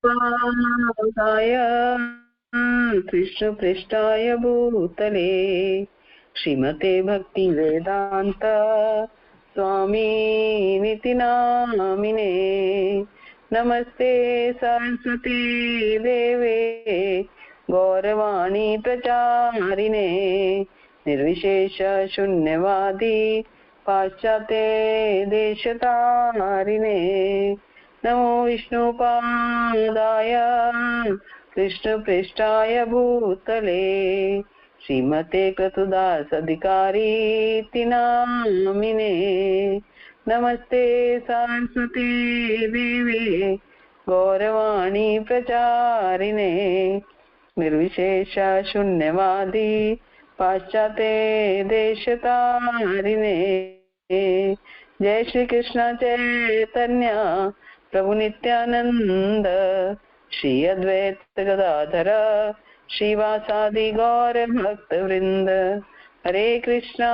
विष्णुपादाय कृष्णपृष्ठाय भूतले श्रीमते भक्ति वेदांत स्वामिनिति नामिने। नमस्ते सरस्वती देवे गौरवाणी प्रचारिणे निर्विशेष शून्यवादी पाश्चात्य देशतारिणे। नमो विष्णुपादाय कृष्णपृष्ठाय भूतले श्रीमते कृतदास अधिकारी नामिने। नमस्ते सरस्वती देवे गौरवाणी प्रचारिणे निर्विशेष शून्यवादी पाश्चात्य देशतारिणे। जय श्री कृष्ण चैतन्य प्रभु नित्यानंद श्री अद्वैत गदाधर श्रीवासादि गौर भक्त वृंद। हरे कृष्णा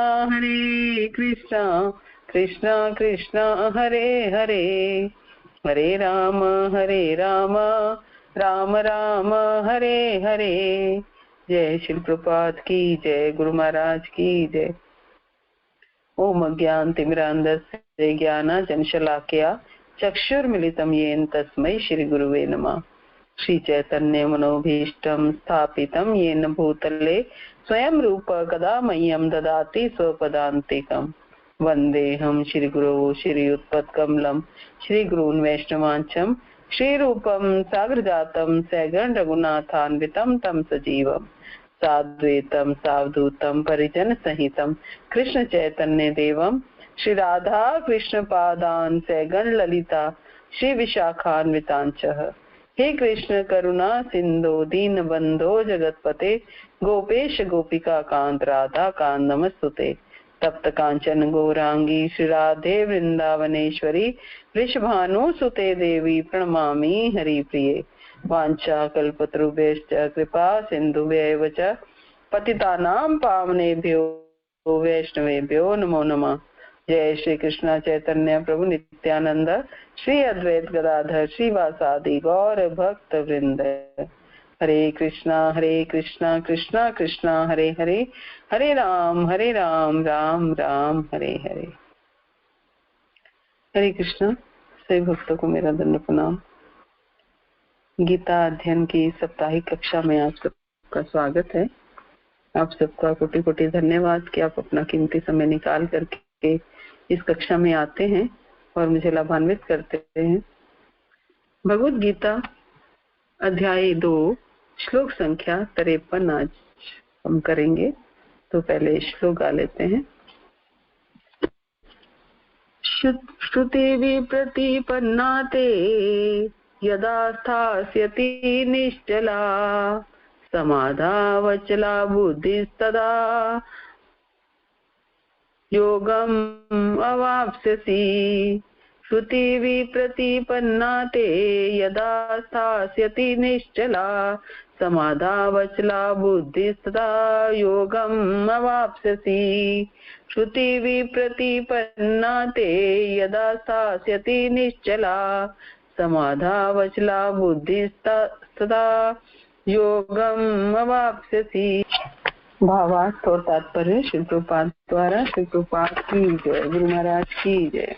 कृष्णा कृष्णा हरे हरे, हरे राम राम राम हरे हरे। जय श्री प्रभुपाद की जय, गुरु महाराज की जय। ओम अज्ञानतिमिरान्धस्य ज्ञानाञ्जनशलाकया चक्षुर्मिलितं येन तस्मै श्री गुरुवे नमः। श्री चैतन्य मनोभीष्टं स्थापितं येन भूतले स्वयं रूप कदा मह्यं ददाति स्वपदान्तिकम्। वन्देऽहं श्रीगुरो श्रीयुत्पत्कमलं श्रीगुरून् वैष्णवांचं श्रीरूपं सागरजातं सगण रघुनाथान्वितं तं सजीवम् साद्वैतं सावधूतं परिजन सहितं कृष्ण चैतन्य देवं श्री राधा कृष्ण पादान् सगण ललिता श्री विशाखान्वितांच। हे कृष्ण करुणा सिंधु दीन बंधो जगतपते गोपेश गोपिका कांत राधा कांत नमस्तुते। तप्त कांचन गौरांगी श्री राधे वृंदावनेश्वरी वृषभानुसुते देवी प्रणमामि हरिप्रिये। वाञ्छा कल्पतरुभ्यश्च कृपा सिन्धुभ्यैव च पतितानां पावनेभ्यो वैष्णवेभ्यो नमो नमः। जय श्री कृष्ण चैतन्य प्रभु नित्यानंद श्री अद्वैत गदाधर श्रीवासादि गौर भक्त वृंद। हरे कृष्णा कृष्णा कृष्णा हरे हरे, हरे राम राम राम हरे हरे। हरे कृष्णा। सभी भक्तों को मेरा दंड प्रणाम। गीता अध्ययन की साप्ताहिक कक्षा में आप सबका स्वागत है। आप सबका कोटि कोटि धन्यवाद कि आप अपना कीमती समय निकाल करके इस कक्षा में आते हैं और मुझे लाभान्वित करते हैं। भगवद गीता अध्याय 2 श्लोक संख्या 53 आज हम करेंगे। तो पहले श्लोक गा लेते हैं। श्रुति विप्रतिपन्ना ते यदा स्थास्यति निश्चला समाधावचला बुद्धिस्तदा योगम् अवाप्स्यसि। श्रुति विप्रतिपन्ना ते यदा स्थास्यति निश्चला समाधावचला बुद्धिस्तदा योगम् अवाप्स्यसि। श्रुति विप्रतिपन्ना ते यदा स्थास्यति निश्चला समाधावचला बुद्धिस्तदा योगम् अवाप्स्यसि। भावार्थ और तात्पर्य श्री प्रभुपाद द्वारा। श्री प्रभुपाद की जय, गुरु महाराज की जय।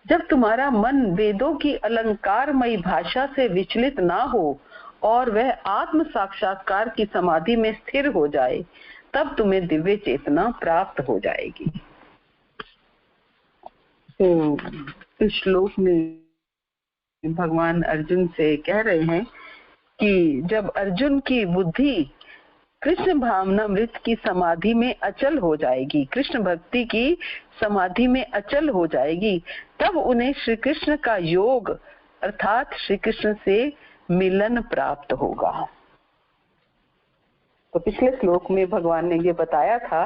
जब तुम्हारा मन वेदों की अलंकारमयी भाषा से विचलित ना हो और वह आत्म साक्षात्कार की समाधि में स्थिर हो जाए, तब तुम्हें दिव्य चेतना प्राप्त हो जाएगी। तो इस श्लोक में भगवान अर्जुन से कह रहे हैं कि जब अर्जुन की बुद्धि कृष्ण भावनामृत की समाधि में अचल हो जाएगी, कृष्ण भक्ति की समाधि में अचल हो जाएगी, तब उन्हें श्री कृष्ण का योग अर्थात श्री कृष्ण से मिलन प्राप्त होगा। तो पिछले श्लोक में भगवान ने ये बताया था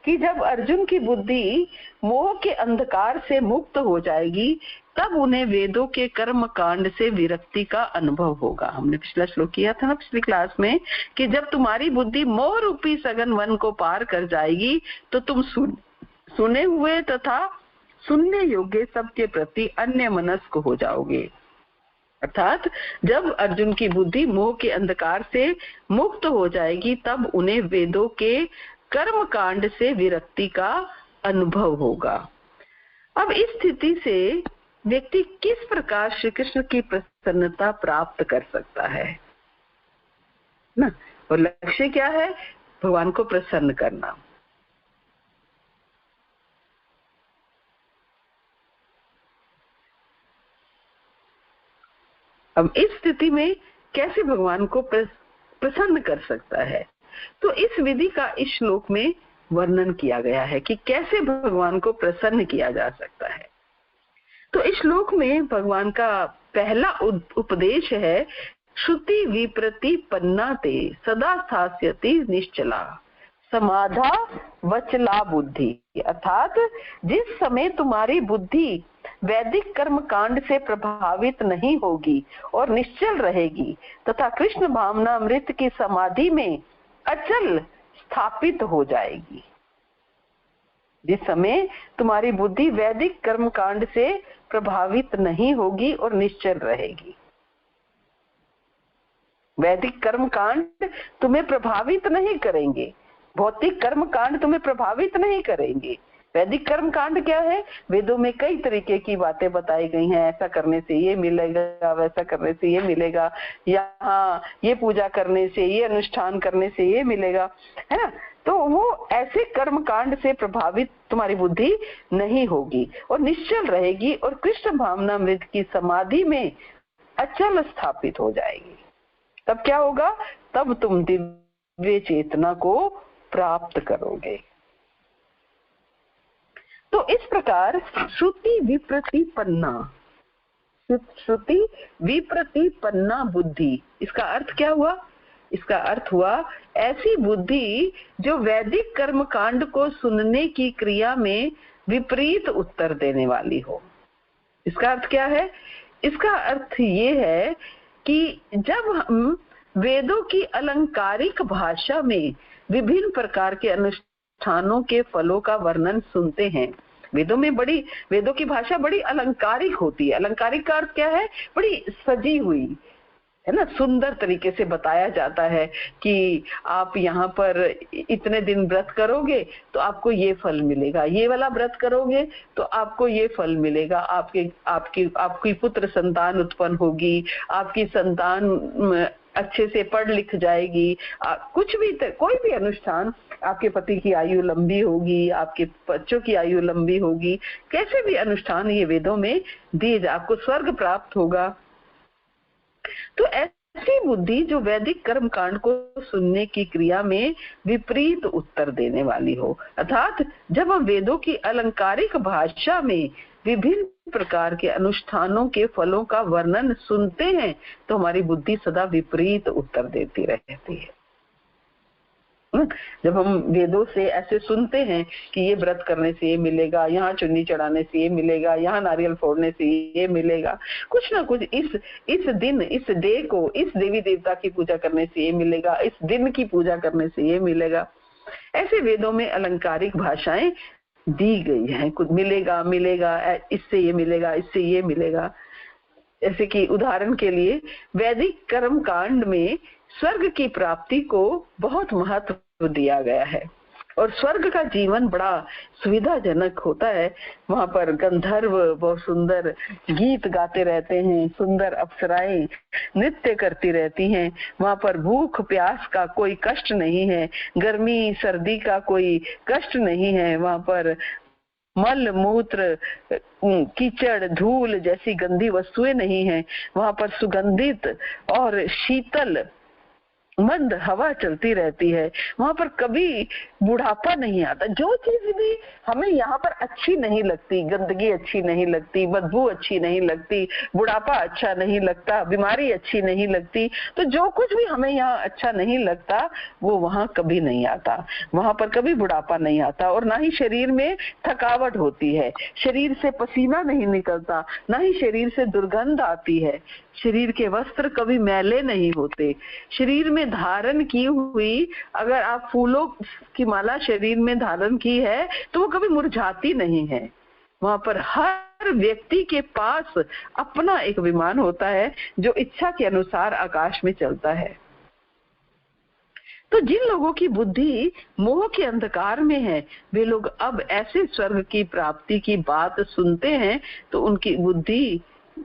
कि जब अर्जुन की बुद्धि मोह के अंधकार से मुक्त हो जाएगी, तब उन्हें वेदों के कर्म कांड से विरक्ति का अनुभव होगा। हमने पिछला श्लोक किया था ना पिछली क्लास में कि जब तुम्हारी बुद्धि मोह रूपी सघन वन को पार कर जाएगी, तो तुम सुने हुए तथा सुनने योग्य सबके प्रति अन्य मनस्क हो जाओगे। अर्थात जब अर्जुन की बुद्धि मोह के अंधकार से मुक्त हो जाएगी, तब उन्हें वेदों के कर्म कांड से विरक्ति का अनुभव होगा। अब इस स्थिति से व्यक्ति किस प्रकार श्री कृष्ण की प्रसन्नता प्राप्त कर सकता है ना, और लक्ष्य क्या है? भगवान को प्रसन्न करना। अब इस स्थिति में कैसे भगवान को प्रसन्न कर सकता है, तो इस विधि का इस श्लोक में वर्णन किया गया है कि कैसे भगवान को प्रसन्न किया जा सकता है। तो इस श्लोक में भगवान का पहला उपदेश है, श्रुति विप्रतिपन्ना ते सदा स्थास्यति निश्चला समाधा वचला बुद्धि। अर्थात जिस समय तुम्हारी बुद्धि वैदिक कर्म कांड से प्रभावित नहीं होगी और निश्चल रहेगी तथा कृष्ण भावनामृत की समाधि में अचल स्थापित हो जाएगी। जिस समय तुम्हारी बुद्धि वैदिक कर्म कांड से प्रभावित नहीं होगी और निश्चल रहेगी। वैदिक कर्म कांड तुम्हें प्रभावित नहीं करेंगे, भौतिक कर्म कांड तुम्हें प्रभावित नहीं करेंगे। वैदिक कर्म कांड क्या है? वेदों में कई तरीके की बातें बताई गई हैं, ऐसा करने से ये मिलेगा, वैसा करने से ये मिलेगा, यहाँ ये पूजा करने से, ये अनुष्ठान करने से ये मिलेगा, है ना। तो वो ऐसे कर्म कांड से प्रभावित तुम्हारी बुद्धि नहीं होगी और निश्चल रहेगी और कृष्ण भावनामृत की समाधि में अचल स्थापित हो जाएगी। तब क्या होगा? तब तुम दिव्य चेतना को प्राप्त करोगे। तो इस प्रकार श्रुति विप्रतिपन्ना, श्रुति विप्रतिपन्ना बुद्धि, इसका अर्थ क्या हुआ? इसका अर्थ हुआ ऐसी बुद्धि जो वैदिक कर्म कांड को सुनने की क्रिया में विपरीत उत्तर देने वाली हो। इसका अर्थ क्या है? इसका अर्थ ये है कि जब हम वेदों की अलंकारिक भाषा में विभिन्न प्रकार के अनुष्ठानों के फलों का वर्णन सुनते हैं, वेदों की भाषा बड़ी अलंकारिक होती है। अलंकारिक का अर्थ क्या है? बड़ी सजी हुई, है ना, सुंदर तरीके से बताया जाता है कि आप यहाँ पर इतने दिन व्रत करोगे तो आपको ये फल मिलेगा, ये वाला व्रत करोगे तो आपको ये फल मिलेगा, आपकी पुत्र संतान उत्पन्न होगी, आपकी संतान अच्छे से पढ़ लिख जाएगी, कुछ भी कोई भी अनुष्ठान, आपके पति की आयु लंबी होगी, आपके बच्चों की आयु लंबी होगी, कैसे भी अनुष्ठान ये वेदों में दिए, आपको स्वर्ग प्राप्त होगा। तो ऐसी बुद्धि जो वैदिक कर्म कांड को सुनने की क्रिया में विपरीत उत्तर देने वाली हो, अर्थात जब हम वेदों की अलंकारिक भाषा में विभिन्न प्रकार के अनुष्ठानों के फलों का वर्णन सुनते हैं तो हमारी बुद्धि सदा विपरीत उत्तर देती रहती है। जब हम वेदों से ऐसे सुनते हैं कि ये व्रत करने से ये मिलेगा, यहाँ चुन्नी चढ़ाने से ये मिलेगा, यहाँ नारियल फोड़ने से ये मिलेगा, कुछ ना कुछ इस दिन, इस डे को, इस देवी देवता की पूजा करने से ये मिलेगा, इस दिन की पूजा करने से ये मिलेगा, ऐसे वेदों में अलंकारिक भाषाएं दी गई हैं। कुछ मिलेगा, इससे ये मिलेगा, इससे ये मिलेगा। जैसे कि उदाहरण के लिए वैदिक कर्म कांड में स्वर्ग की प्राप्ति को बहुत महत्व दिया गया है और स्वर्ग का जीवन बड़ा सुविधाजनक होता है। वहां पर गंधर्व बहुत सुंदर गीत गाते रहते हैं, सुंदर अप्सराएं नृत्य करती रहती हैं, वहां पर भूख प्यास का कोई कष्ट नहीं है, गर्मी सर्दी का कोई कष्ट नहीं है, वहां पर मल मूत्र कीचड़ धूल जैसी गंदी वस्तुएं नहीं है, वहां पर सुगंधित और शीतल मंद हवा चलती रहती है, वहां पर कभी बुढ़ापा नहीं आता। जो चीज भी हमें यहाँ पर अच्छी नहीं लगती, गंदगी अच्छी नहीं लगती, बदबू अच्छी नहीं लगती, बुढ़ापा अच्छा नहीं लगता, बीमारी अच्छी नहीं लगती, तो जो कुछ भी हमें यहाँ अच्छा नहीं लगता वो वहां कभी नहीं आता, वहां पर कभी बुढ़ापा नहीं आता और ना ही शरीर में थकावट होती है, शरीर से पसीना नहीं निकलता, ना ही शरीर से दुर्गंध आती है, शरीर के वस्त्र कभी मैले नहीं होते, शरीर में धारण की हुई अगर आप फूलों की माला शरीर में धारण की है तो वो कभी मुरझाती नहीं है, वहां पर हर व्यक्ति के पास अपना एक विमान होता है जो इच्छा के अनुसार आकाश में चलता है। तो जिन लोगों की बुद्धि मोह के अंधकार में है, वे लोग अब ऐसे स्वर्ग की प्राप्ति की बात सुनते हैं तो उनकी बुद्धि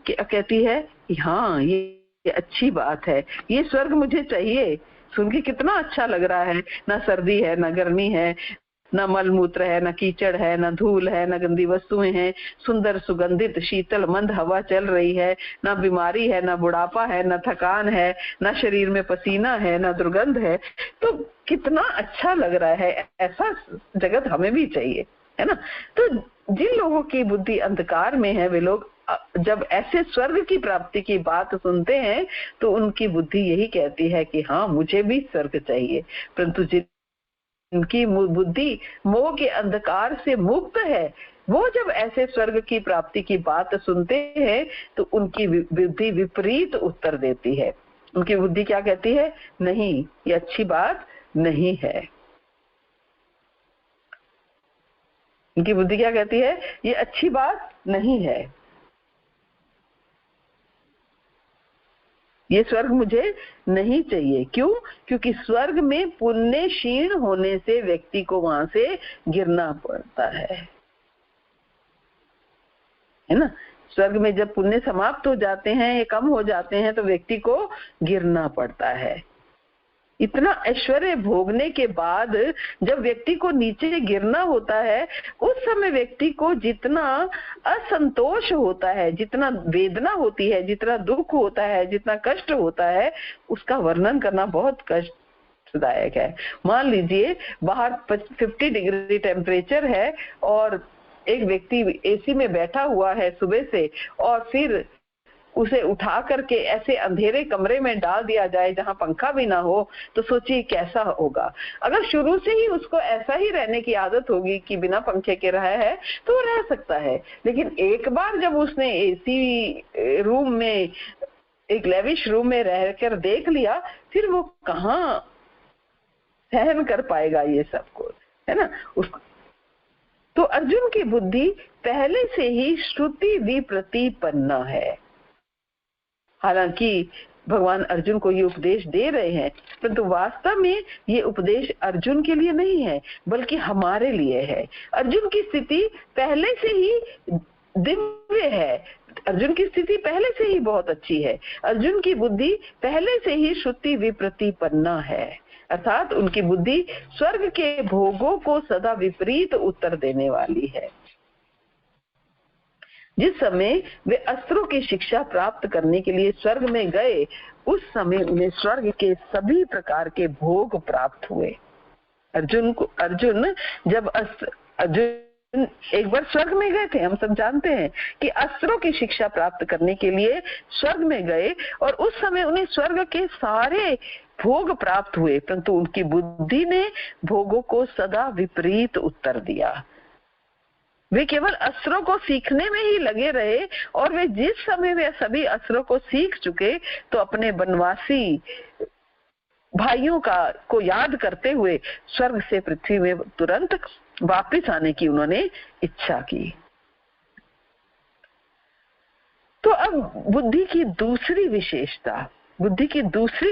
क्या कहती है? हाँ, ये अच्छी बात है, ये स्वर्ग मुझे चाहिए। सुन के कितना अच्छा लग रहा है, ना सर्दी है, ना गर्मी है, न मल मूत्र है, न कीचड़ है, न धूल है, न गंदी वस्तुएं हैं, सुंदर सुगंधित शीतल मंद हवा चल रही है, न बीमारी है, न बुढ़ापा है, न थकान है, न शरीर में पसीना है, न दुर्गंध है। तो कितना अच्छा लग रहा है, ऐसा जगत हमें भी चाहिए, है ना। तो जिन लोगों की बुद्धि अंधकार में है, वे लोग जब ऐसे स्वर्ग की प्राप्ति की बात सुनते हैं तो उनकी बुद्धि यही कहती है कि हाँ, मुझे भी स्वर्ग चाहिए। परंतु उनकी बुद्धि मोह के अंधकार से मुक्त है, वो जब ऐसे स्वर्ग की प्राप्ति की बात सुनते हैं तो उनकी बुद्धि विपरीत उत्तर देती है। उनकी बुद्धि क्या कहती है? नहीं, ये अच्छी बात नहीं है। उनकी बुद्धि क्या कहती है? ये अच्छी बात नहीं है, ये स्वर्ग मुझे नहीं चाहिए। क्यों? क्योंकि स्वर्ग में पुण्य क्षीण होने से व्यक्ति को वहां से गिरना पड़ता है ना। स्वर्ग में जब पुण्य समाप्त हो जाते हैं या कम हो जाते हैं तो व्यक्ति को गिरना पड़ता है। इतना ऐश्वर्य भोगने के बाद जब व्यक्ति को नीचे गिरना होता है, उस समय व्यक्ति को जितना असंतोष होता है, जितना वेदना होती है, जितना दुख होता है, जितना कष्ट होता है, उसका वर्णन करना बहुत कष्टदायक है। मान लीजिए बाहर 50 डिग्री टेम्परेचर है और एक व्यक्ति एसी में बैठा हुआ है सुबह से, और फिर उसे उठा करके ऐसे अंधेरे कमरे में डाल दिया जाए जहां पंखा भी ना हो, तो सोचिए कैसा होगा। अगर शुरू से ही उसको ऐसा ही रहने की आदत होगी कि बिना पंखे के रहा है तो रह सकता है, लेकिन एक बार जब उसने एसी रूम में, एक लेविश रूम में रहकर देख लिया, फिर वो कहाँ सहन कर पाएगा ये सब कुछ, है ना। तो अर्जुन की बुद्धि पहले से ही श्रुति विप्रतिपन्ना है। हालांकि भगवान अर्जुन को ये उपदेश दे रहे हैं, परंतु वास्तव में ये उपदेश अर्जुन के लिए नहीं है, बल्कि हमारे लिए है। अर्जुन की स्थिति पहले से ही दिव्य है, अर्जुन की स्थिति पहले से ही बहुत अच्छी है। अर्जुन की बुद्धि पहले से ही श्रुति विप्रतिपन्ना है, अर्थात उनकी बुद्धि स्वर्ग के भोगों को सदा विपरीत उत्तर देने वाली है। जिस समय वे अस्त्रों की शिक्षा प्राप्त करने के लिए स्वर्ग में गए, उस समय उन्हें स्वर्ग के सभी प्रकार के भोग प्राप्त हुए। अर्जुन एक बार स्वर्ग में गए थे, हम सब जानते हैं कि अस्त्रों की शिक्षा प्राप्त करने के लिए स्वर्ग में गए, और उस समय उन्हें स्वर्ग के सारे भोग प्राप्त हुए, परंतु उनकी बुद्धि ने भोगों को सदा विपरीत उत्तर दिया। वे केवल अस्त्रों को सीखने में ही लगे रहे, और वे जिस समय वे सभी अस्त्रों को सीख चुके तो अपने वनवासी भाइयों को याद करते हुए स्वर्ग से पृथ्वी में तुरंत वापस आने की उन्होंने इच्छा की। तो अब बुद्धि की दूसरी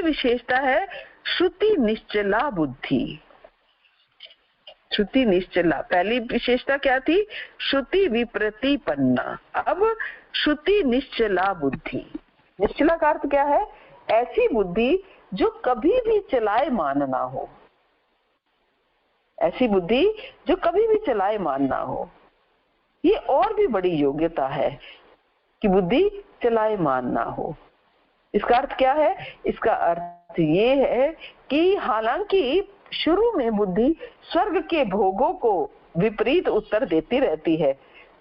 विशेषता है श्रुति निश्चला बुद्धि। श्रुति निश्चला, पहली विशेषता क्या थी? श्रुति विप्रतिपन्ना। अब श्रुति निश्चला बुद्धि। निश्चला का अर्थ क्या है? ऐसी बुद्धि जो कभी भी चलायमान ना हो, ऐसी बुद्धि जो कभी भी चलायमान ना हो। ये और भी बड़ी योग्यता है कि बुद्धि चलायमान ना हो। इसका अर्थ क्या है? इसका अर्थ ये है कि हालांकि शुरू में बुद्धि स्वर्ग के भोगों को विपरीत उत्तर देती रहती है,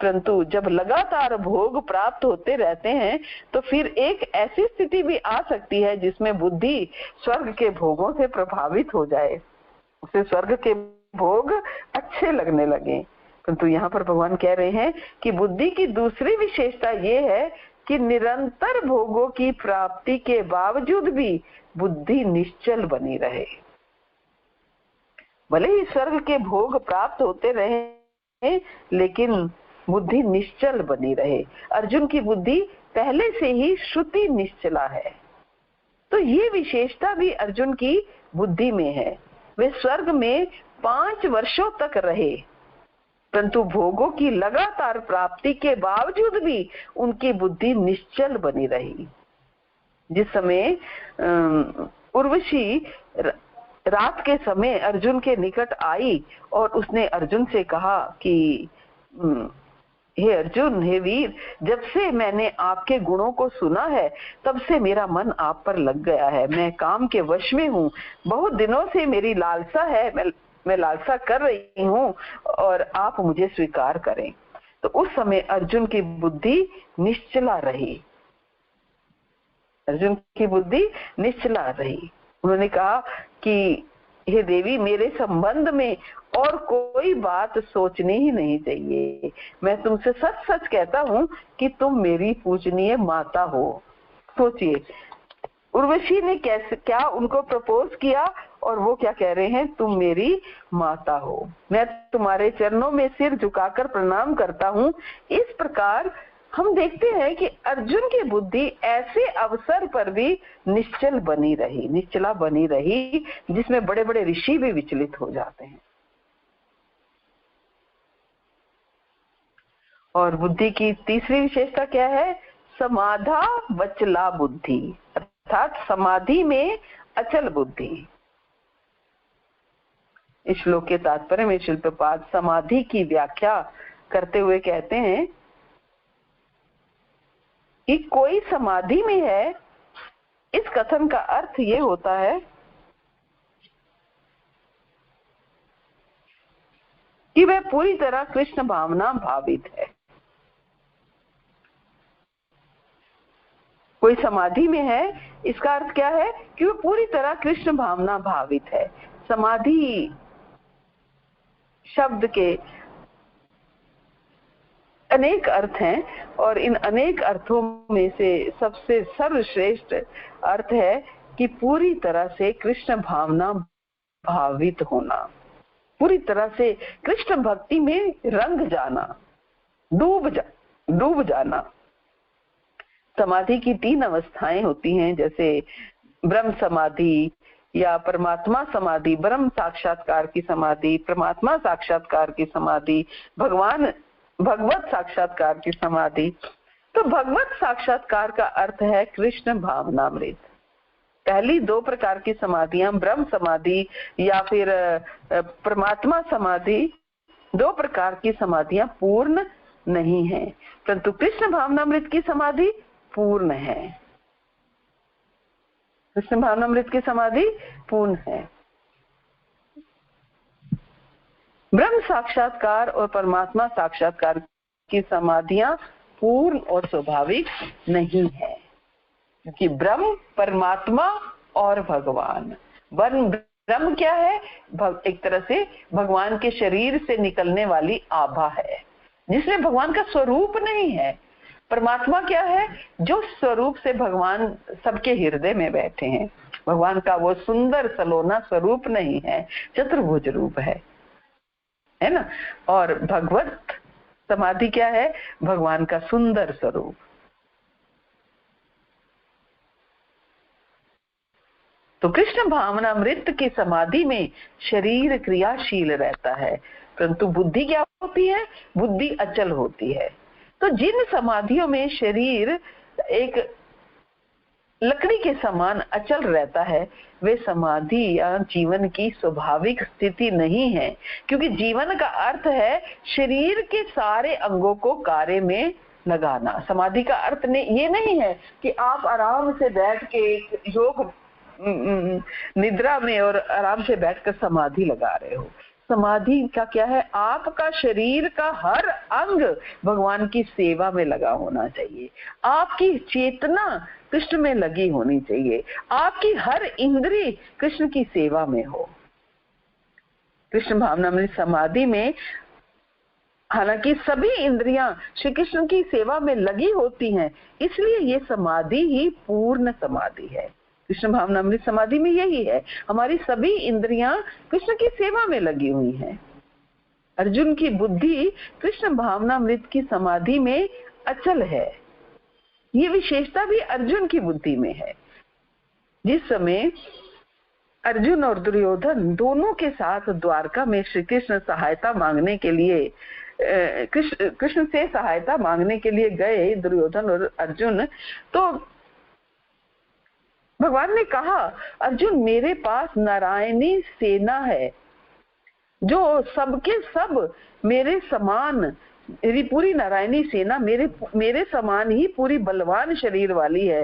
परंतु जब लगातार भोग प्राप्त होते रहते हैं तो फिर एक ऐसी स्थिति भी आ सकती है जिसमें बुद्धि स्वर्ग के भोगों से प्रभावित हो जाए, उसे स्वर्ग के भोग अच्छे लगने लगे। परंतु यहाँ पर भगवान कह रहे हैं कि बुद्धि की दूसरी विशेषता ये है कि निरंतर भोगों की प्राप्ति के बावजूद भी बुद्धि निश्चल बनी रहे। भले ही स्वर्ग के भोग प्राप्त होते रहे, लेकिन बुद्धि निश्चल बनी रहे। अर्जुन की बुद्धि पहले से ही श्रुति निश्चला है। तो ये विशेषता भी अर्जुन की बुद्धि में है। वे स्वर्ग में 5 वर्षों तक रहे, परंतु भोगों की लगातार प्राप्ति के बावजूद भी उनकी बुद्धि निश्चल बनी रही। जिस समय उर्वशी रात के समय अर्जुन के निकट आई और उसने अर्जुन से कहा कि हे अर्जुन, हे वीर, जब से मैंने आपके गुणों को सुना है तब से मेरा मन आप पर लग गया है। मैं काम के वश में हूँ, बहुत दिनों से मेरी लालसा है, मैं लालसा कर रही हूँ और आप मुझे स्वीकार करें। तो उस समय अर्जुन की बुद्धि निश्चला रही। अर्जुन की बुद्धि निश्चला रही। उन्होंने कहा कि हे देवी, मेरे संबंध में और कोई बात सोचनी ही नहीं चाहिए। मैं तुमसे सच सच कहता हूँ कि तुम मेरी पूजनीय माता हो। सोचिए, उर्वशी ने क्या उनको प्रपोज किया और वो क्या कह रहे हैं, तुम मेरी माता हो, मैं तुम्हारे चरणों में सिर झुकाकर प्रणाम करता हूँ। इस प्रकार हम देखते हैं कि अर्जुन की बुद्धि ऐसे अवसर पर भी निश्चला बनी रही, जिसमें बड़े बड़े ऋषि भी विचलित हो जाते हैं। और बुद्धि की तीसरी विशेषता क्या है? समाधा वचला बुद्धि, अर्थात समाधि में अचल बुद्धि। इस श्लोक के तात्पर्य में श्रील प्रभुपाद समाधि की व्याख्या करते हुए कहते हैं कि कोई समाधि में है। इस कथन का अर्थ ये होता है कि वह पूरी तरह कृष्ण भावना भावित है। कोई समाधि में है, इसका अर्थ क्या है कि वह पूरी तरह कृष्ण भावना भावित है। समाधि शब्द के अनेक अर्थ हैं और इन अनेक अर्थों में से सबसे सर्वश्रेष्ठ अर्थ है कि पूरी तरह से कृष्ण भावना भावित होना, पूरी तरह से कृष्ण भक्ति में रंग जाना, डूब जाना। समाधि की 3 अवस्थाएं होती हैं, जैसे ब्रह्म समाधि या परमात्मा समाधि, ब्रह्म साक्षात्कार की समाधि, परमात्मा साक्षात्कार की समाधि, भगवत साक्षात्कार की समाधि। तो भगवत साक्षात्कार का अर्थ है कृष्ण भावनामृत। पहली 2 प्रकार की समाधियां, ब्रह्म समाधि या फिर परमात्मा समाधि, 2 प्रकार की समाधियां पूर्ण नहीं है, परंतु कृष्ण भावनामृत की समाधि पूर्ण है। कृष्ण भावनामृत की समाधि पूर्ण है। ब्रह्म साक्षात्कार और परमात्मा साक्षात्कार की समाधियां पूर्ण और स्वाभाविक नहीं है, क्योंकि ब्रह्म, परमात्मा और भगवान, ब्रह्म क्या है? एक तरह से भगवान के शरीर से निकलने वाली आभा है, जिसमें भगवान का स्वरूप नहीं है। परमात्मा क्या है? जो स्वरूप से भगवान सबके हृदय में बैठे हैं। भगवान का वो सुंदर सलोना स्वरूप नहीं है, चतुर्भुज रूप है ना। और भगवत समाधि क्या है? भगवान का सुंदर स्वरूप। तो कृष्ण भावनामृत की समाधि में शरीर क्रियाशील रहता है, परंतु बुद्धि क्या होती है? बुद्धि अचल होती है। तो जिन समाधियों में शरीर एक लकड़ी के समान अचल रहता है, वे समाधि या जीवन की स्वाभाविक स्थिति नहीं है, क्योंकि जीवन का अर्थ है शरीर के सारे अंगों को कार्य में लगाना। समाधि का अर्थ ये नहीं है कि आप आराम से बैठ के योग निद्रा में और आराम से बैठकर समाधि लगा रहे हो। समाधि का क्या है? आपका शरीर का हर अंग भगवान की सेवा में लगा होना चाहिए, आपकी चेतना कृष्ण में लगी होनी चाहिए, आपकी हर इंद्रिय कृष्ण की सेवा में हो। कृष्ण भावनामृत समाधि में हालांकि सभी इंद्रियां श्री कृष्ण की सेवा में लगी होती हैं, इसलिए ये समाधि ही पूर्ण समाधि है। कृष्ण भावनामृत समाधि में यही है, हमारी सभी इंद्रियां कृष्ण की सेवा में लगी हुई हैं। अर्जुन की बुद्धि कृष्ण भावनामृत की समाधि में अचल है। ये विशेषता भी अर्जुन की बुद्धि में है। जिस समय अर्जुन और दुर्योधन दोनों के साथ द्वारका में श्री कृष्ण सहायता मांगने के लिए कृष्ण से सहायता मांगने के लिए गए, दुर्योधन और अर्जुन, तो भगवान ने कहा, अर्जुन मेरे पास नारायणी सेना है जो सबके सब मेरे समान, मेरी पूरी नारायणी सेना मेरे समान ही पूरी बलवान शरीर वाली है।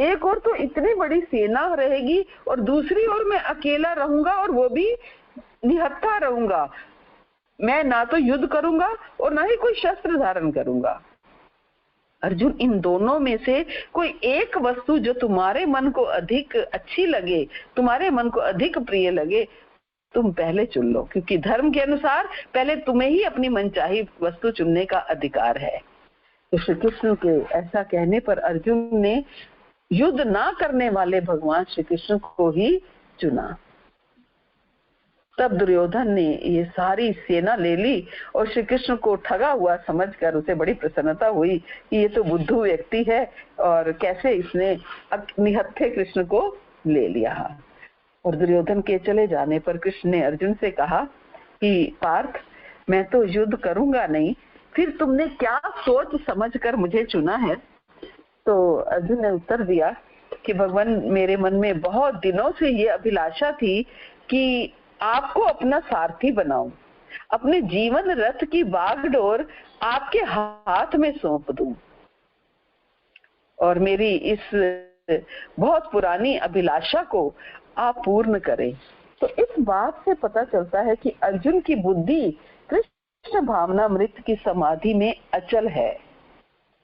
एक और तो इतनी बड़ी सेना रहेगी और दूसरी ओर मैं अकेला रहूंगा और वो भी निहत्था रहूंगा। मैं ना तो युद्ध करूंगा और ना ही कोई शस्त्र धारण करूंगा। अर्जुन, इन दोनों में से कोई एक वस्तु जो तुम्हारे मन को अधिक अच्छी लगे, तुम्हारे मन को अधिक प्रिय लगे, तुम पहले चुन लो, क्योंकि धर्म के अनुसार पहले तुम्हें ही अपनी मनचाही वस्तु चुनने का अधिकार है। तो श्री कृष्ण के ऐसा कहने पर अर्जुन ने युद्ध ना करने वाले भगवान श्री कृष्ण को ही चुना। तब दुर्योधन ने ये सारी सेना ले ली और श्री कृष्ण को ठगा हुआ समझकर उसे बड़ी प्रसन्नता हुई कि ये तो बुद्धू व्यक्ति है और कैसे इसने निहत्थे कृष्ण को ले लिया। और दुर्योधन के चले जाने पर कृष्ण ने अर्जुन से कहा कि पार्थ, मैं तो युद्ध करूंगा नहीं, फिर तुमने क्या सोच समझकर मुझे चुना है? तो अर्जुन ने उत्तर दिया कि भगवान, मेरे मन में बहुत दिनों से ये अभिलाषा थी कि आपको अपना सारथी बनाऊं, अपने जीवन रथ की बागडोर आपके हाथ में सौंप दूं और मेरी इस बहुत पुरानी अभिलाषा को आप पूर्ण करें। तो इस बात से पता चलता है कि अर्जुन की बुद्धि कृष्ण भावनामृत की समाधि में अचल है।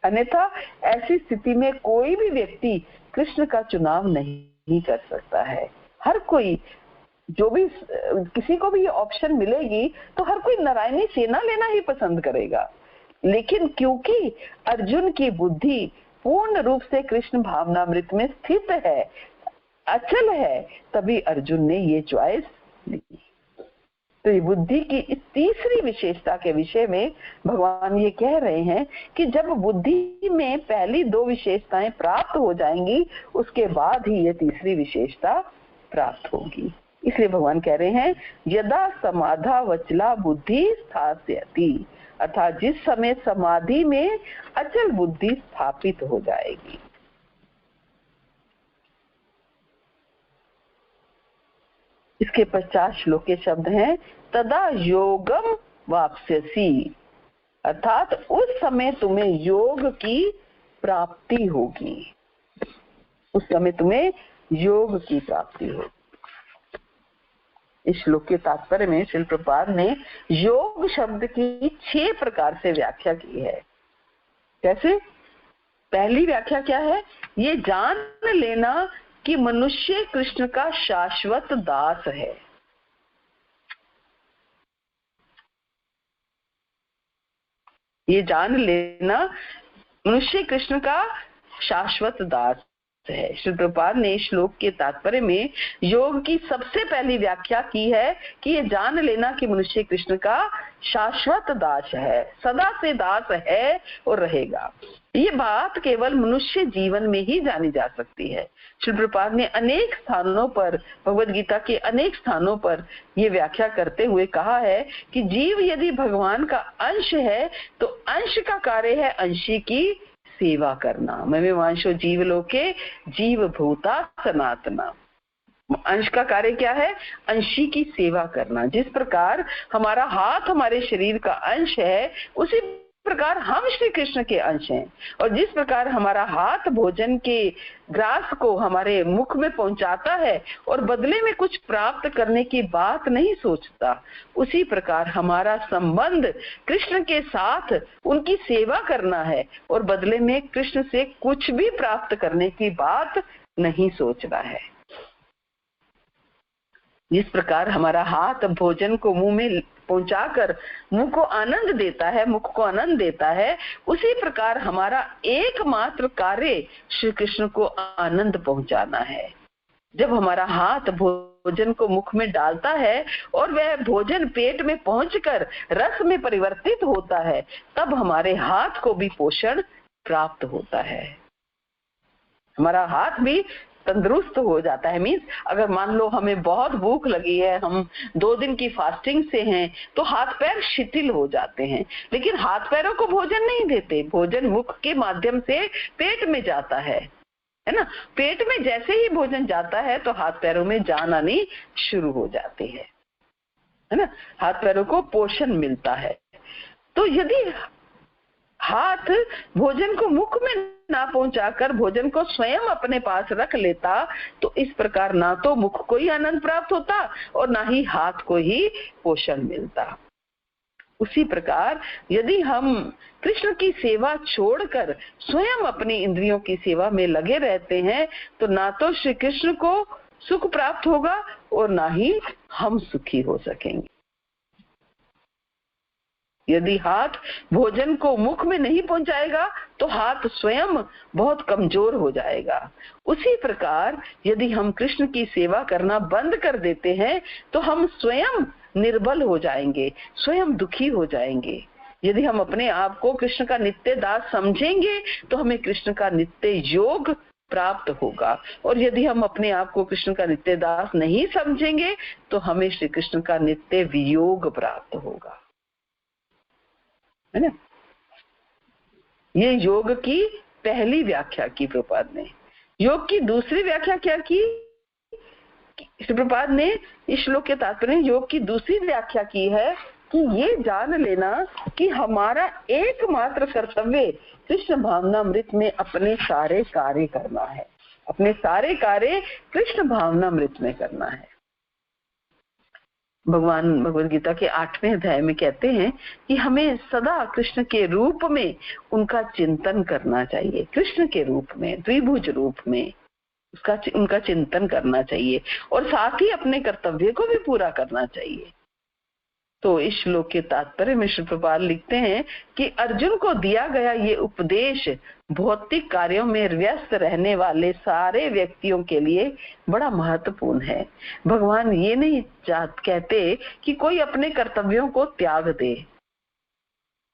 अन्यथा ऐसी स्थिति में कोई भी व्यक्ति कृष्ण का चुनाव नहीं कर सकता है। हर कोई, जो भी किसी को भी ये ऑप्शन मिलेगी तो हर कोई नारायणी सेना लेना ही पसंद करेगा, लेकिन क्योंकि अर्जुन की बुद्धि पूर्ण रूप से कृष्ण भावनामृत में स्थित है, अचल है, तभी अर्जुन ने ये चॉइस ली। तो ये बुद्धि की इस तीसरी विशेषता के विषय में भगवान ये कह रहे हैं कि जब बुद्धि में पहली दो विशेषताएं प्राप्त हो जाएंगी, उसके बाद ही ये तीसरी विशेषता प्राप्त होगी। इसलिए भगवान कह रहे हैं, यदा समाधा वचला बुद्धि स्थास्यति, अर्थात जिस समय समाधि में अचल बुद्धि स्थापित हो जाएगी। इसके 50 श्लोक के शब्द हैं, तदा योगम वाप्स्यसि, अर्थात उस समय तुम्हें योग की प्राप्ति होगी, उस समय तुम्हें योग की प्राप्ति होगी। इस श्लोक के तात्पर्य में श्रील प्रभुपाद ने योग शब्द की 6 प्रकार से व्याख्या की है। कैसे? पहली व्याख्या क्या है? ये जान लेना कि मनुष्य कृष्ण का शाश्वत दास है। ये जान लेना मनुष्य कृष्ण का शाश्वत दास है। श्री प्रभुपाद ने श्लोक के तात्पर्य में योग की सबसे पहली व्याख्या की है कि ये जान लेना कि मनुष्य कृष्ण का शाश्वत दास है, सदा से दास है और रहेगा। ये बात केवल मनुष्य जीवन में ही जानी जा सकती है। श्री प्रभुपाद ने अनेक स्थानों पर, भगवद गीता के अनेक स्थानों पर ये व्याख्या करते हुए कहा है कि जीव यदि भगवान का अंश है तो अंश का कार्य है अंशी की सेवा करना। ममेवांशो जीवलोके जीव भूता सनातना। अंश का कार्य क्या है? अंशी की सेवा करना। जिस प्रकार हमारा हाथ हमारे शरीर का अंश है, उसी प्रकार हम श्री कृष्ण के अंश हैं, और जिस प्रकार हमारा हाथ भोजन के ग्रास को हमारे मुख में पहुंचाता है और बदले में कुछ प्राप्त करने की बात नहीं सोचता, उसी प्रकार हमारा संबंध कृष्ण के साथ उनकी सेवा करना है और बदले में कृष्ण से कुछ भी प्राप्त करने की बात नहीं सोचना है। जिस प्रकार हमारा हाथ भोजन को मुंह में पहुंचाकर मुंह को आनंद देता है, मुख को आनंद देता है, उसी प्रकार हमारा एकमात्र कार्य श्री कृष्ण को आनंद पहुंचाना है। जब हमारा हाथ भोजन को मुख में डालता है और वह भोजन पेट में पहुंचकर रस में परिवर्तित होता है, तब हमारे हाथ को भी पोषण प्राप्त होता है। हमारा हाथ भी तंदुरुस्त हो जाता है। मीन्स अगर मान लो हमें बहुत भूख लगी है, हम 2 दिन की फास्टिंग से हैं, तो हाथ पैर शिथिल हो जाते हैं, लेकिन हाथ पैरों को भोजन नहीं देते, भोजन मुख के माध्यम से पेट में जाता है ना। पेट में जैसे ही भोजन जाता है तो हाथ पैरों में जान आनी शुरू हो जाती है ना, हाथ पैरों को पोषण मिलता है। तो यदि हाथ भोजन को मुख में ना पहुंचाकर भोजन को स्वयं अपने पास रख लेता, तो इस प्रकार ना तो मुख को ही आनंद प्राप्त होता और ना ही हाथ को ही पोषण मिलता। उसी प्रकार यदि हम कृष्ण की सेवा छोड़कर स्वयं अपनी इंद्रियों की सेवा में लगे रहते हैं, तो ना तो श्री कृष्ण को सुख प्राप्त होगा और ना ही हम सुखी हो सकेंगे। यदि हाथ भोजन को मुख में नहीं पहुंचाएगा तो हाथ स्वयं बहुत कमजोर हो जाएगा। उसी प्रकार यदि हम कृष्ण की सेवा करना बंद कर देते हैं तो हम स्वयं निर्बल हो जाएंगे, स्वयं दुखी हो जाएंगे। यदि हम अपने आप को कृष्ण का नित्य दास समझेंगे तो हमें कृष्ण का नित्य योग प्राप्त होगा, और यदि हम अपने आप को कृष्ण का नित्य दास नहीं समझेंगे तो हमें श्री कृष्ण का नित्य वियोग प्राप्त होगा, है ना। ये योग की पहली व्याख्या की प्रभुपाद ने। योग की दूसरी व्याख्या क्या की? प्रभुपाद ने इस श्लोक के तात्पर्य योग की दूसरी व्याख्या की है कि ये जान लेना कि हमारा एकमात्र कर्तव्य कृष्ण भावनामृत में अपने सारे कार्य करना है, अपने सारे कार्य कृष्ण भावनामृत में करना है। भगवान भगवद गीता के 8वें अध्याय में कहते हैं कि हमें सदा कृष्ण के रूप में उनका चिंतन करना चाहिए, कृष्ण के रूप में, द्विभुज रूप में उनका चिंतन करना चाहिए, और साथ ही अपने कर्तव्य को भी पूरा करना चाहिए। तो इस श्लोक के तात्पर्य में श्री प्रभुपाद लिखते हैं कि अर्जुन को दिया गया ये उपदेश भौतिक कार्यों में व्यस्त रहने वाले सारे व्यक्तियों के लिए बड़ा महत्वपूर्ण है। भगवान ये नहीं कहते कि कोई अपने कर्तव्यों को त्याग दे।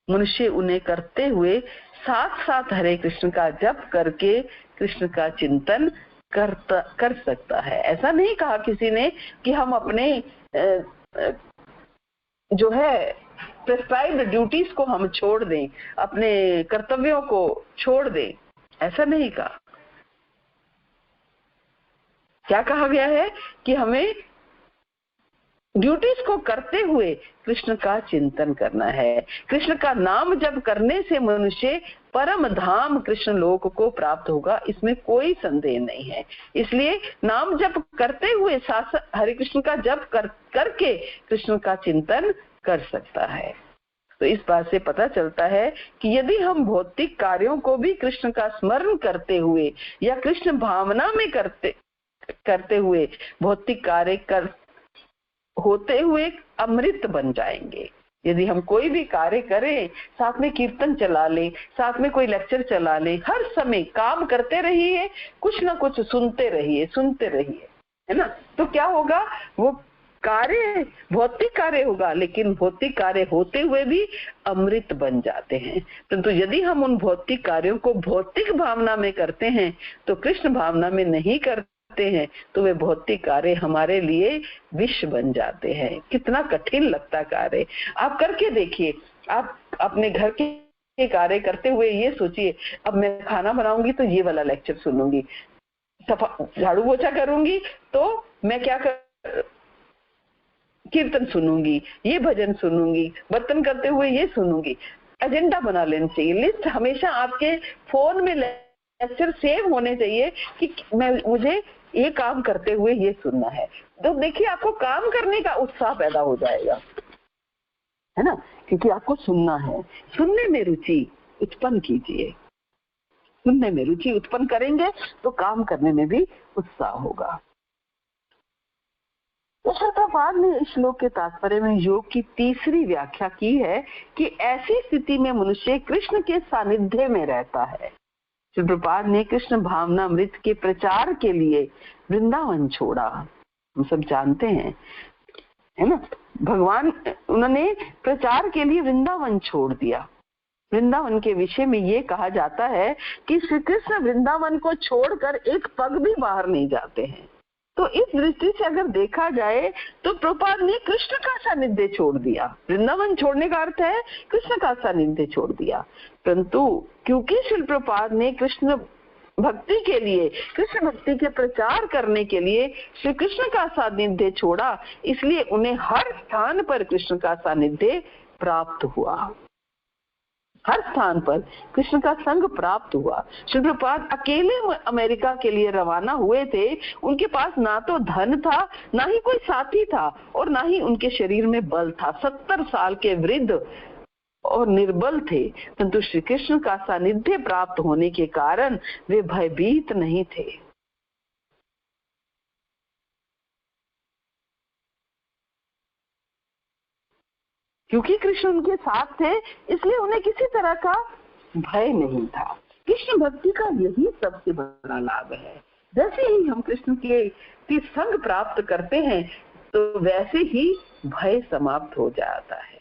मनुष्य उन्हें करते हुए साथ साथ हरे कृष्ण का जप करके कृष्ण का चिंतन कर सकता है। ऐसा नहीं कहा किसी ने कि हम अपने जो है प्रेस्क्राइब्ड ड्यूटीज को हम छोड़ दें, अपने कर्तव्यों को छोड़ दें, ऐसा नहीं कहा। क्या कहा गया है कि हमें ड्यूटीज को करते हुए कृष्ण का चिंतन करना है। कृष्ण का नाम जप करने से मनुष्य परम धाम कृष्ण लोक को प्राप्त होगा, इसमें कोई संदेह नहीं है। इसलिए नाम जप करते हुए साथ हरे कृष्ण का जप करके कृष्ण का चिंतन कर सकता है। तो इस बात से पता चलता है कि यदि हम भौतिक कार्यों को भी कृष्ण का स्मरण करते हुए या कृष्ण भावना में करते हुए भौतिक कार्य होते हुए अमृत बन जाएंगे। यदि हम कोई भी कार्य करें, साथ में कीर्तन चला ले, साथ में कोई लेक्चर चला ले, हर समय काम करते रहिए, कुछ ना कुछ सुनते रहिए, है ना, तो क्या होगा, वो कार्य भौतिक कार्य होगा, लेकिन भौतिक कार्य होते हुए भी अमृत बन जाते हैं। परंतु यदि हम उन भौतिक कार्यों को भौतिक भावना में करते हैं तो कृष्ण भावना में नहीं करते हैं, तो वे भौतिक कार्य हमारे लिए विष बन जाते हैं। कितना कठिन लगता कार्य, आप करके देखिए। आप अपने घर के कार्य करते हुए ये सोचिए, अब मैं खाना बनाऊंगी तो ये वाला लेक्चर सुनूंगी, झाड़ू पोछा करूंगी तो मैं क्या कीर्तन सुनूंगी, ये भजन सुनूंगी, बर्तन करते हुए ये सुनूंगी। एजेंडा बना लेना चाहिए, लिस्ट हमेशा आपके फोन में लेक्चर सेव होने चाहिए कि मुझे ये काम करते हुए ये सुनना है। तो देखिए आपको काम करने का उत्साह पैदा हो जाएगा, है ना, क्योंकि आपको सुनना है। सुनने में रुचि उत्पन्न कीजिए, सुनने में रुचि उत्पन्न करेंगे तो काम करने में भी उत्साह होगा। तो प्रभुपाद ने इस श्लोक के तात्पर्य में योग की तीसरी व्याख्या की है कि ऐसी स्थिति में मनुष्य कृष्ण के सानिध्य में रहता है। प्रभुपाद ने कृष्ण भावनामृत के प्रचार के लिए वृंदावन छोड़ा। हम सब जानते हैं, है ना। भगवान उन्होंने प्रचार के लिए वृंदावन छोड़ दिया। वृंदावन के विषय में ये कहा जाता है कि श्री कृष्ण वृंदावन को छोड़कर एक पग भी बाहर नहीं जाते हैं। तो इस दृष्टि से अगर देखा जाए तो प्रभुपाद ने कृष्ण का सानिध्य छोड़ दिया। वृंदावन छोड़ने का अर्थ है कृष्ण का सानिध्य छोड़ दिया। परंतु क्योंकि श्री प्रभुपाद ने कृष्ण भक्ति के लिए, कृष्ण भक्ति के प्रचार करने के लिए श्री कृष्ण का सानिध्य छोड़ा, इसलिए उन्हें हर स्थान पर कृष्ण का सानिध्य प्राप्त हुआ। हर स्थान पर कृष्ण का संग प्राप्त हुआ। श्री प्रभुपाद अकेले अमेरिका के लिए रवाना हुए थे। उनके पास ना तो धन था, ना ही कोई साथी था, और ना ही उनके शरीर में बल था। 70 साल के वृद्ध और निर्बल थे, परंतु श्री कृष्ण का सानिध्य प्राप्त होने के कारण वे भयभीत नहीं थे। क्योंकि कृष्ण उनके साथ थे, इसलिए उन्हें किसी तरह का भय नहीं था। कृष्ण भक्ति का यही सबसे बड़ा लाभ है। जैसे ही हम कृष्ण के संग प्राप्त करते हैं, तो वैसे ही भय समाप्त हो जाता है।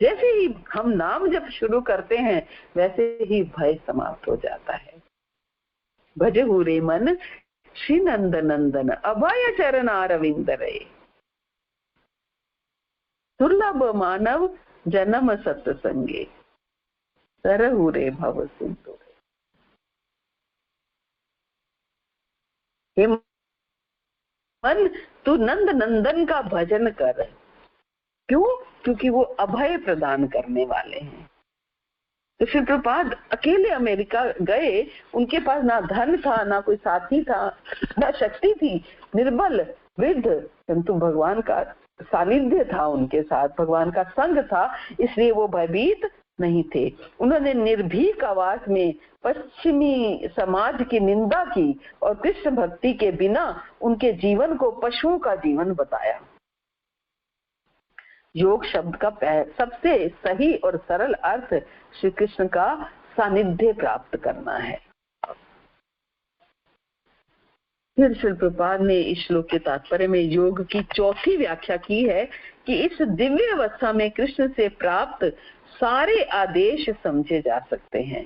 जैसे ही हम नाम जप शुरू करते हैं, वैसे ही भय समाप्त हो जाता है। भजहु रे मन श्री नंद नंदन अभय चरण अरविंद रे, दुर्लभ मानव जन्म सत्संगे, तरहु रे भव सिंधु। हे मन, तू नंद नंदन का भजन कर। क्यों? क्योंकि वो अभय प्रदान करने वाले हैं। तो श्री प्रभुपाद अकेले अमेरिका गए। उनके पास ना धन था, ना कोई साथी था, ना शक्ति थी, निर्बल वृद्ध, परंतु भगवान का सानिध्य था उनके साथ, भगवान का संग था, इसलिए वो भयभीत नहीं थे। उन्होंने निर्भीक आवाज में पश्चिमी समाज की निंदा की और कृष्ण भक्ति के बिना उनके जीवन को पशुओं का जीवन बताया। योग शब्द का सबसे सही और सरल अर्थ श्री कृष्ण का सानिध्य प्राप्त करना है। फिर श्री प्रभुपाद ने इस श्लोक के तात्पर्य में योग की चौथी व्याख्या की है कि इस दिव्य अवस्था में कृष्ण से प्राप्त सारे आदेश समझे जा सकते हैं।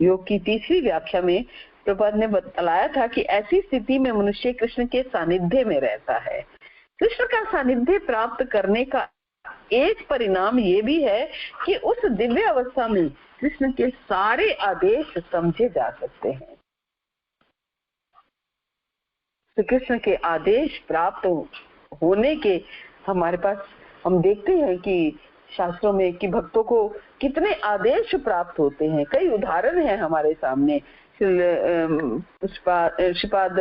योग की तीसरी व्याख्या में प्रभुपाद ने बताया था कि ऐसी स्थिति में मनुष्य कृष्ण के सानिध्य में रहता है। कृष्ण का सानिध्य प्राप्त करने का एक परिणाम ये भी है कि उस दिव्य अवस्था में कृष्ण के सारे आदेश समझे जा सकते हैं। तो कृष्ण के आदेश प्राप्त होने के हमारे पास हम देखते हैं कि शास्त्रों में कि भक्तों को कितने आदेश प्राप्त होते हैं। कई उदाहरण हैं हमारे सामने। श्रीपाद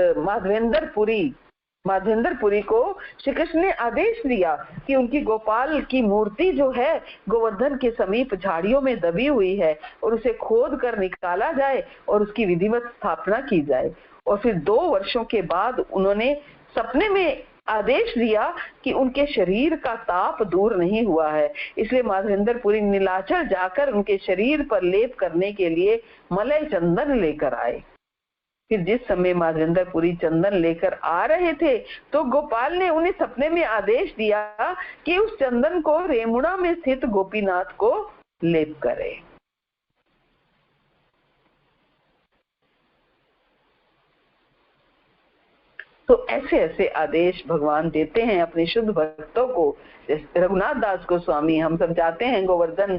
माधवेंद्र पुरी को श्री कृष्ण ने आदेश दिया कि उनकी गोपाल की मूर्ति जो है गोवर्धन के समीप झाड़ियों में दबी हुई है और उसे खोद कर निकाला जाए और उसकी विधिवत स्थापना की जाए। और फिर 2 वर्षों के बाद उन्होंने सपने में आदेश दिया कि उनके शरीर का ताप दूर नहीं हुआ है, इसलिए माधवेंद्र पुरी नीलाचल जाकर उनके शरीर पर लेप करने के लिए मलय चंदन लेकर आए। फिर जिस समय माधवेंद्र पुरी चंदन लेकर आ रहे थे तो गोपाल ने उन्हें सपने में आदेश दिया कि उस चंदन को रेमुणा में स्थित गोपीनाथ को लेप करे। तो ऐसे ऐसे आदेश भगवान देते हैं अपने शुद्ध भक्तों को। रघुनाथ दास गोस्वामी, हम सब जाते हैं गोवर्धन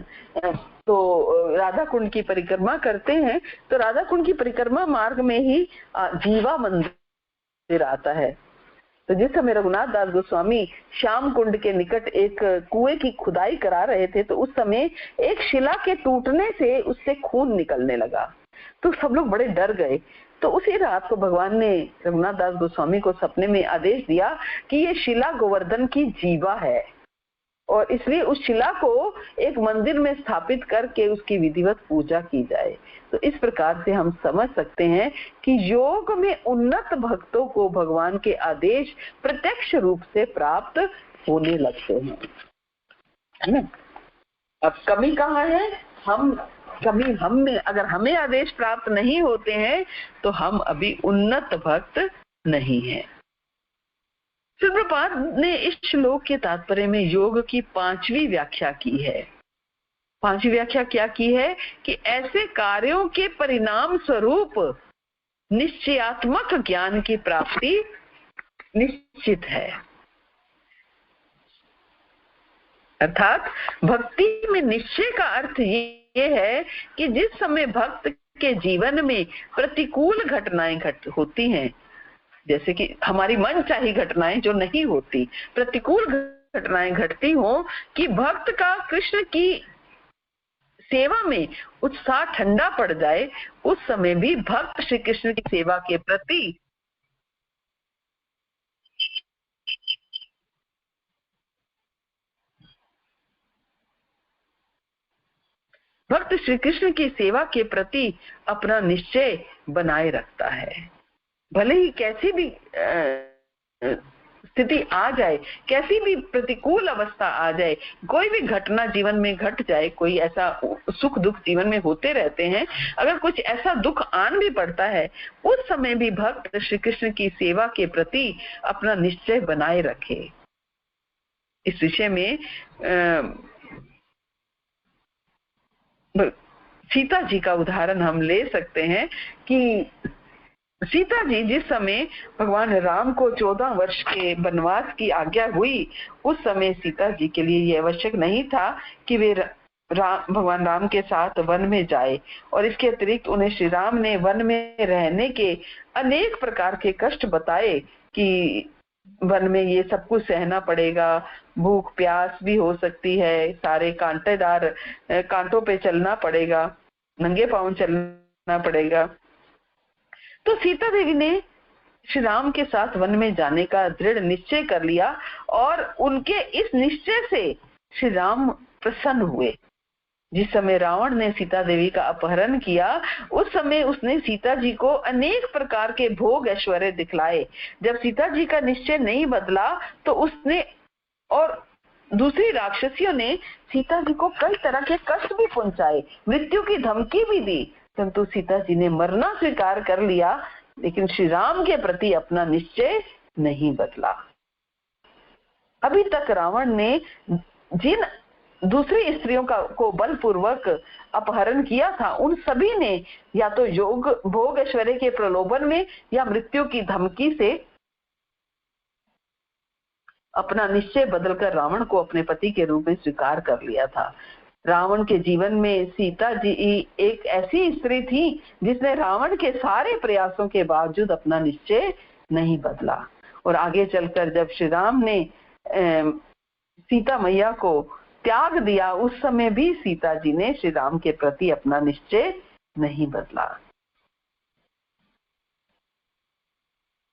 तो राधा कुंड की परिक्रमा करते हैं, तो राधा कुंड की परिक्रमा मार्ग में ही जीवा मंदिर आता है। तो जिस समय रघुनाथ दास गोस्वामी श्याम कुंड के निकट एक कुएं की खुदाई करा रहे थे, तो उस समय एक शिला के टूटने से उससे खून निकलने लगा। तो सब लोग बड़े डर गए। तो उसी रात को भगवान ने रघुनाथ दास गोस्वामी को सपने में आदेश दिया कि ये शिला गोवर्धन की जीवा है और इसलिए उस शिला को एक मंदिर में स्थापित करके उसकी विधिवत पूजा की जाए। तो इस प्रकार से हम समझ सकते हैं कि योग में उन्नत भक्तों को भगवान के आदेश प्रत्यक्ष रूप से प्राप्त होने लगते हैं, है ना। अब कमी कहाँ है? हम में अगर हमें आदेश प्राप्त नहीं होते हैं तो हम अभी उन्नत भक्त नहीं हैं। श्रील प्रभुपाद ने इस श्लोक के तात्पर्य में योग की 5वीं व्याख्या की है। 5वीं व्याख्या क्या की है कि ऐसे कार्यों के परिणाम स्वरूप निश्चयात्मक ज्ञान की प्राप्ति निश्चित है। अर्थात भक्ति में निश्चय का अर्थ ये है कि जिस समय भक्त के जीवन में प्रतिकूल घटनाएं होती हैं, जैसे कि हमारी मनचाही घटनाएं जो नहीं होती, प्रतिकूल घटनाएं घटती हो, कि भक्त का कृष्ण की सेवा में उत्साह ठंडा पड़ जाए, उस समय भी भक्त श्री कृष्ण की सेवा के प्रति भक्त श्री कृष्ण की सेवा के प्रति अपना निश्चय बनाए रखता है। भले ही कैसी भी स्थिति आ जाए, कैसी भी प्रतिकूल अवस्था आ जाए, कोई भी घटना जीवन में घट जाए, कोई ऐसा सुख दुख जीवन में होते रहते हैं, अगर कुछ ऐसा दुख आन भी पड़ता है, उस समय भी भक्त श्री कृष्ण की सेवा के प्रति अपना निश्चय बनाए रखे। इस विषय में सीता जी का उदाहरण हम ले सकते हैं कि सीता जी जिस समय भगवान राम को 14 वर्ष के वनवास की आज्ञा हुई, उस समय सीता जी के लिए यह आवश्यक नहीं था कि वे भगवान राम के साथ वन में जाए, और इसके अतिरिक्त उन्हें श्री राम ने वन में रहने के अनेक प्रकार के कष्ट बताए कि वन में ये सब कुछ सहना पड़ेगा, भूख प्यास भी हो सकती है, सारे कांटेदार कांटों पे चलना पड़ेगा, नंगे पांव चलना पड़ेगा। तो सीता देवी ने श्री राम के साथ वन में जाने का दृढ़ निश्चय कर लिया, और उनके इस निश्चय से श्री राम प्रसन्न हुए। जिस समय रावण ने सीता देवी का अपहरण किया, उस समय उसने सीता जी को अनेक प्रकार के भोग ऐश्वर्य दिखलाए। जब सीता जी का निश्चय नहीं बदला तो उसने और दूसरी राक्षसियों ने सीता जी को कई तरह के कष्ट भी पहुंचाए, मृत्यु की धमकी भी दी, परंतु सीता जी ने मरना स्वीकार कर लिया, लेकिन श्री राम के प्रति अपना निश्चय नहीं बदला। अभी तक रावण ने जिन दूसरी स्त्रियों को बलपूर्वक अपहरण किया था, उन सभी ने या तो योग भोग ऐश्वर्य के प्रलोभन में या मृत्यु की धमकी से अपना निश्चय बदलकर रावण को अपने पति के रूप में स्वीकार कर लिया था। रावण के जीवन में सीता जी एक ऐसी स्त्री थी जिसने रावण के सारे प्रयासों के बावजूद अपना निश्चय नहीं बदला, और आगे चलकर जब श्री राम ने सीता मैया को त्याग दिया, उस समय भी सीता जी ने श्री राम के प्रति अपना निश्चय नहीं बदला।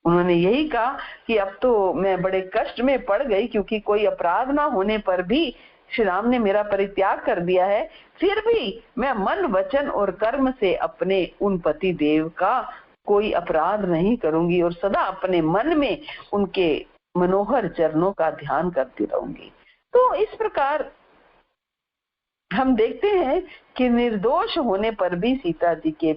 उन्होंने यही कहा कि अब तो मैं बड़े कष्ट में पड़ गई, क्योंकि कोई अपराध ना होने पर भी श्री राम ने मेरा परित्याग कर दिया है, फिर भी मैं मन वचन और कर्म से अपने उन पति देव का कोई अपराध नहीं करूंगी, और सदा अपने मन में उनके मनोहर चरणों का ध्यान करती रहूंगी। तो इस प्रकार हम देखते हैं कि निर्दोष होने पर भी सीता जी के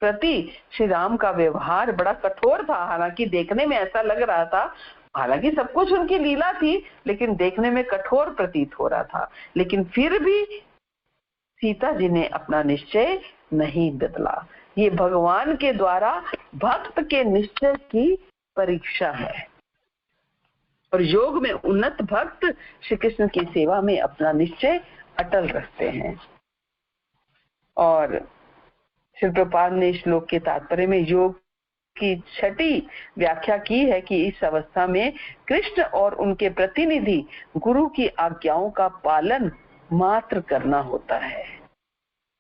प्रति श्री राम का व्यवहार बड़ा कठोर था। हालांकि देखने में ऐसा लग रहा था, हालांकि सब कुछ उनकी लीला थी, लेकिन देखने में कठोर प्रतीत हो रहा था, लेकिन फिर भी सीता जी ने अपना निश्चय नहीं बदला। ये भगवान के द्वारा भक्त के निश्चय की परीक्षा है, और योग में उन्नत भक्त श्री कृष्ण की सेवा में अपना निश्चय अटल रखते हैं। और श्री प्रभुपाद ने श्लोक के तात्पर्य में योग की 6ठी व्याख्या की है कि इस अवस्था में कृष्ण और उनके प्रतिनिधि गुरु की आज्ञाओं का पालन मात्र करना होता है।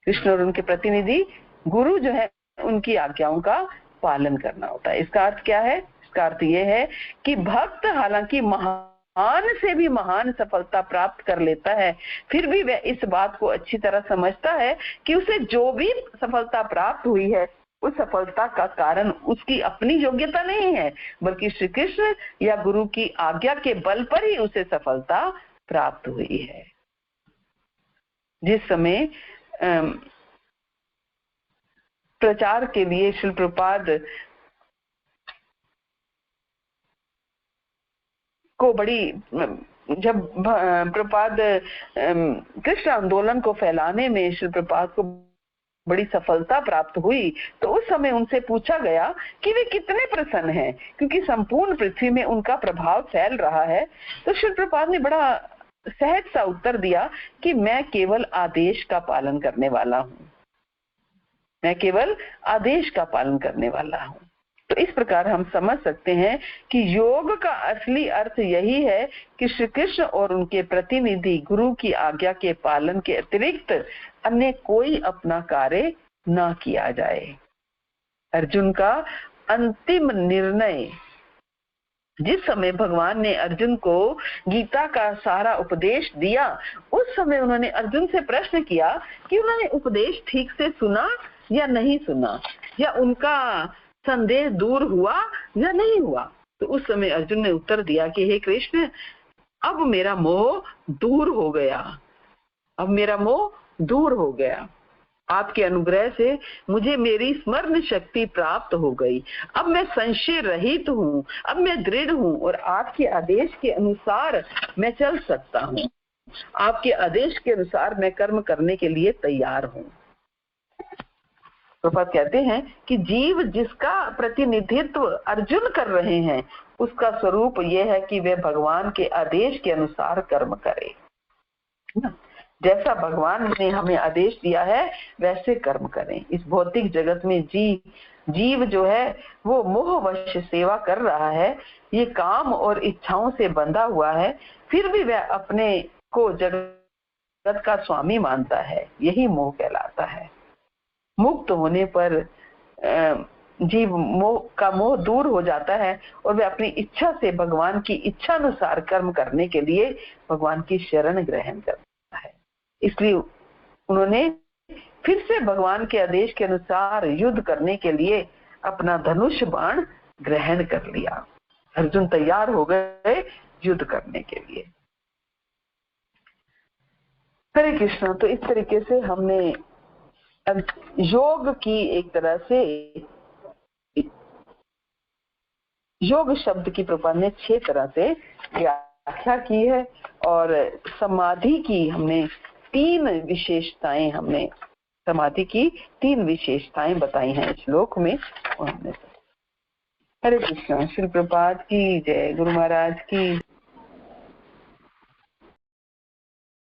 कृष्ण और उनके प्रतिनिधि गुरु जो है, उनकी आज्ञाओं का पालन करना होता है। इसका अर्थ क्या है? इसका अर्थ यह है कि भक्त हालांकि महान से भी महान सफलता प्राप्त कर लेता है, फिर भी वह इस बात को अच्छी तरह समझता है कि उसे जो भी सफलता प्राप्त हुई है, उस सफलता का कारण उसकी अपनी योग्यता नहीं है, बल्कि श्री कृष्ण या गुरु की आज्ञा के बल पर ही उसे सफलता प्राप्त हुई है। जिस समय प्रचार के लिए श्रील प्रभुपाद को बड़ी, जब प्रभुपाद कृष्ण आंदोलन को फैलाने में श्री प्रभुपाद को बड़ी सफलता प्राप्त हुई, तो उस समय उनसे पूछा गया कि वे कितने प्रसन्न हैं, क्योंकि संपूर्ण पृथ्वी में उनका प्रभाव फैल रहा है। तो श्री प्रभुपाद ने बड़ा सहज सा उत्तर दिया कि मैं केवल आदेश का पालन करने वाला हूँ, मैं केवल आदेश का पालन करने वाला हूँ। तो इस प्रकार हम समझ सकते हैं कि योग का असली अर्थ यही है कि श्री कृष्ण और उनके प्रतिनिधि गुरु की आज्ञा के पालन के अतिरिक्त अन्य कोई अपना कार्य न किया जाए। अर्जुन का अंतिम निर्णय, जिस समय भगवान ने अर्जुन को गीता का सारा उपदेश दिया, उस समय उन्होंने अर्जुन से प्रश्न किया कि उन्होंने उपदेश ठीक से सुना या नहीं सुना, या उनका संदेह दूर हुआ या नहीं हुआ। तो उस समय अर्जुन ने उत्तर दिया कि हे कृष्ण, अब मेरा मोह दूर हो गया, अब मेरा मोह दूर हो गया। आपके अनुग्रह से मुझे मेरी स्मरण शक्ति प्राप्त हो गई। अब मैं संशय रहित हूँ, अब मैं दृढ़ हूँ और आपके आदेश के अनुसार मैं चल सकता हूँ। आपके आदेश के अनुसार मैं कर्म करने के लिए तैयार हूँ। प्रभुपाद कहते हैं कि जीव जिसका प्रतिनिधित्व अर्जुन कर रहे हैं, उसका स्वरूप यह है कि वे भगवान के आदेश के अनुसार कर्म करे। जैसा भगवान ने हमें आदेश दिया है वैसे कर्म करें। इस भौतिक जगत में जीव जो है वो मोहवश सेवा कर रहा है, ये काम और इच्छाओं से बंधा हुआ है, फिर भी वह अपने को जगत का स्वामी मानता है। यही मोह कहलाता है। मुक्त होने पर जीव मोह दूर हो जाता है और वह अपनी इच्छा से भगवान की इच्छा अनुसार कर्म करने के लिए भगवान की शरण ग्रहण करता है। इसलिए उन्होंने फिर से भगवान के आदेश के अनुसार युद्ध करने के लिए अपना धनुष बाण ग्रहण कर लिया। अर्जुन तैयार हो गए युद्ध करने के लिए। हरे कृष्ण। तो इस तरीके से हमने योग की एक तरह से, योग शब्द की प्रभुपाद ने 6 तरह से व्याख्या की है, और समाधि की हमने 3 विशेषताएं, हमने समाधि की 3 विशेषताएं बताई हैं श्लोक में। हरे कृष्ण। श्री प्रभुपाद की जय। गुरु महाराज की